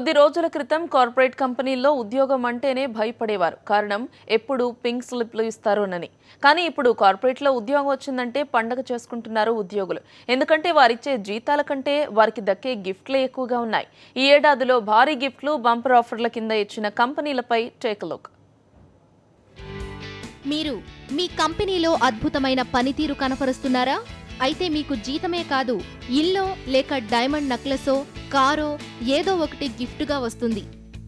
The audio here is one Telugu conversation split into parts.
కొద్ది రోజుల క్రితం కార్పొరేట్ కంపెనీల్లో ఉద్యోగం అంటేనే భయపడేవారు. కారణం ఎప్పుడు పింక్ స్లిప్లు ఇస్తారోనని. కానీ ఇప్పుడు కార్పొరేట్లో ఉద్యోగం వచ్చిందంటే పండగ చేసుకుంటున్నారు ఉద్యోగులు. ఎందుకంటే వారిచ్చే జీతాల కంటే వారికి దక్కే గిఫ్ట్లే ఎక్కువగా ఉన్నాయి. ఈ ఏడాదిలో భారీ గిఫ్ట్లు, బంపర్ ఆఫర్ల కింద ఇచ్చిన కంపెనీలపై టేక్ లుక్. మీరు మీ కంపెనీలో అద్భుతమైన పనితీరు కనపరుస్తున్నారా? అయితే మీకు జీతమే కాదు, ఇల్లో లేక డైమండ్ నెక్లెసో, కారో ఏదో ఒకటి గిఫ్ట్గా వస్తుంది.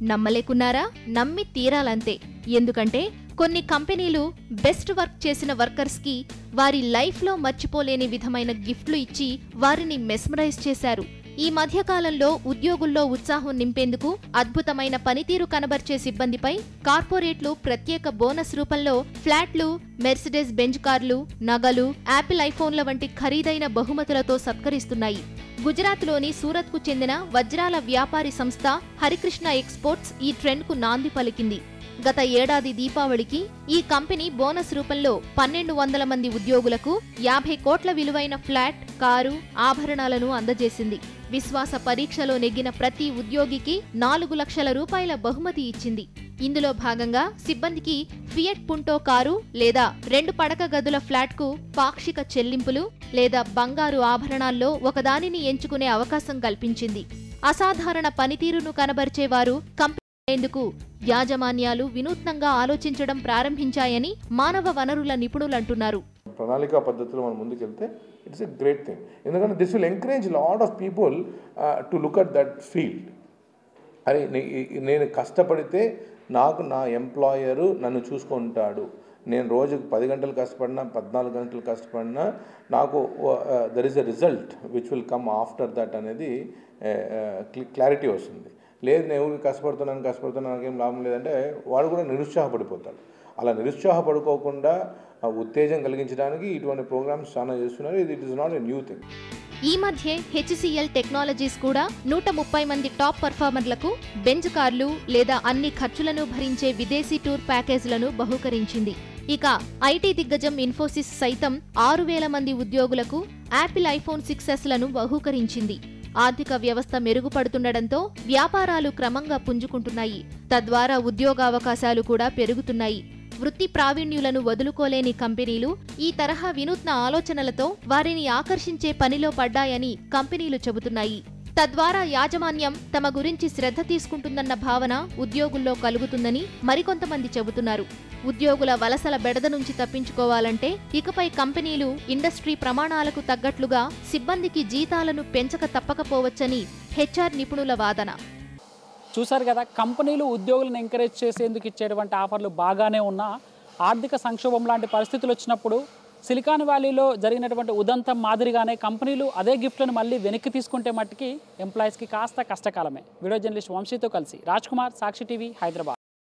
నమ్మలేకున్నారా? నమ్మి తీరాలంతే. ఎందుకంటే కొన్ని కంపెనీలు బెస్ట్ వర్క్ చేసిన వర్కర్స్కి వారి లైఫ్లో మర్చిపోలేని విధమైన గిఫ్ట్లు ఇచ్చి వారిని మెస్మరైజ్ చేశారు. ఈ మధ్యకాలంలో ఉద్యోగుల్లో ఉత్సాహం నింపేందుకు అద్భుతమైన పనితీరు కనబర్చే సిబ్బందిపై కార్పొరేట్లు ప్రత్యేక బోనస్ రూపంలో ఫ్లాట్లు, మెర్సిడెస్ బెంజ్ కార్లు, నగలు, యాపిల్ ఐఫోన్ల వంటి ఖరీదైన బహుమతులతో సత్కరిస్తున్నాయి. గుజరాత్లోని సూరత్కు చెందిన వజ్రాల వ్యాపారి సంస్థ హరికృష్ణ ఎక్స్పోర్ట్స్ ఈ ట్రెండ్కు నాంది పలికింది. గత ఏడాది దీపావళికి ఈ కంపెనీ బోనస్ రూపంలో 1200 మంది ఉద్యోగులకు 50 కోట్ల విలువైన ఫ్లాట్, కారు, ఆభరణాలను అందజేసింది. విశ్వాస పరీక్షలో నెగ్గిన ప్రతి ఉద్యోగికి 4 లక్షల రూపాయల బహుమతి ఇచ్చింది. ఇందులో భాగంగా సిబ్బందికి ఫియట్ పుంటో కారు లేదా 2 పడక గదుల ఫ్లాట్కు పాక్షిక చెల్లింపులు లేదా బంగారు ఆభరణాల్లో ఒకదానిని ఎంచుకునే అవకాశం కల్పించింది. అసాధారణ పనితీరును కనబరిచేవారు కంపెనీందుకు యాజమాన్యాలు వినూత్నంగా ఆలోచించడం ప్రారంభించాయని మానవ వనరుల నిపుణులంటున్నారు. ప్రణాళిక పద్ధతిలో మనం ముందుకెళ్తే ఇట్స్ ఎ గ్రేట్ థింగ్. ఎందుకంటే this will encourage lot of people to look at that field. అరే నేను కష్టపడితే నాకు నా ఎంప్లాయరు నన్ను చూసుకుంటాడు. నేను రోజుకు 10 గంటలు కష్టపడినా 14 గంటలు కష్టపడినా నాకు there is a result which will come after that అనేది క్లారిటీ వస్తుంది. లేదు నేను కష్టపడుతున్నాను నాకేం లాభం లేదంటే వాడు కూడా నిరుత్సాహపడిపోతాడు. అలా నిరుత్సాహపడుకోకుండా ఉత్తేజం కలిగించడానికి ఇటువంటి ప్రోగ్రామ్స్ చాలా చేస్తున్నారు. It is not a new thing. ఈ మధ్య హెచ్సిఎల్ టెక్నాలజీస్ కూడా 130 మంది టాప్ పర్ఫార్మర్లకు బెంజ్ కార్లు లేదా అన్ని ఖర్చులను భరించే విదేశీ టూర్ ప్యాకేజీలను బహూకరించింది. ఇక ఐటీ దిగ్గజం ఇన్ఫోసిస్ సైతం 6000 మంది ఉద్యోగులకు యాపిల్ ఐఫోన్ 6s బహూకరించింది. ఆర్థిక వ్యవస్థ మెరుగుపడుతుండటంతో వ్యాపారాలు క్రమంగా పుంజుకుంటున్నాయి. తద్వారా ఉద్యోగావకాశాలు కూడా పెరుగుతున్నాయి. వృత్తి ప్రావీణ్యులను వదులుకోలేని కంపెనీలు ఈ తరహా వినూత్న ఆలోచనలతో వారిని ఆకర్షించే పనిలో పడ్డాయని కంపెనీలు చెబుతున్నాయి. తద్వారా యాజమాన్యం తమ గురించి శ్రద్ధ తీసుకుంటుందన్న భావన ఉద్యోగుల్లో కలుగుతుందని మరికొంతమంది చెబుతున్నారు. ఉద్యోగుల వలసల బెడద నుంచి తప్పించుకోవాలంటే ఇకపై కంపెనీలు ఇండస్ట్రీ ప్రమాణాలకు తగ్గట్లుగా సిబ్బందికి జీతాలను పెంచక తప్పకపోవచ్చని హెచ్ఆర్ నిపుణుల వాదన. చూశారు కదా, కంపెనీలు ఉద్యోగులను ఎంకరేజ్ చేసేందుకు ఇచ్చేటువంటి ఆఫర్లు బాగానే ఉన్నా ఆర్థిక సంక్షోభం లాంటి పరిస్థితులు వచ్చినప్పుడు సిలికాన్ వ్యాలీలో జరిగినటువంటి ఉదంతం మాదిరిగానే కంపెనీలు అదే గిఫ్ట్లను మళ్ళీ వెనక్కి తీసుకుంటే మట్టుకి ఎంప్లాయీస్కి కాస్త కష్టకాలమే. వీడియో జర్నలిస్ట్ వంశీతో కలిసి రాజ్ కుమార్, సాక్షి టీవీ, హైదరాబాద్.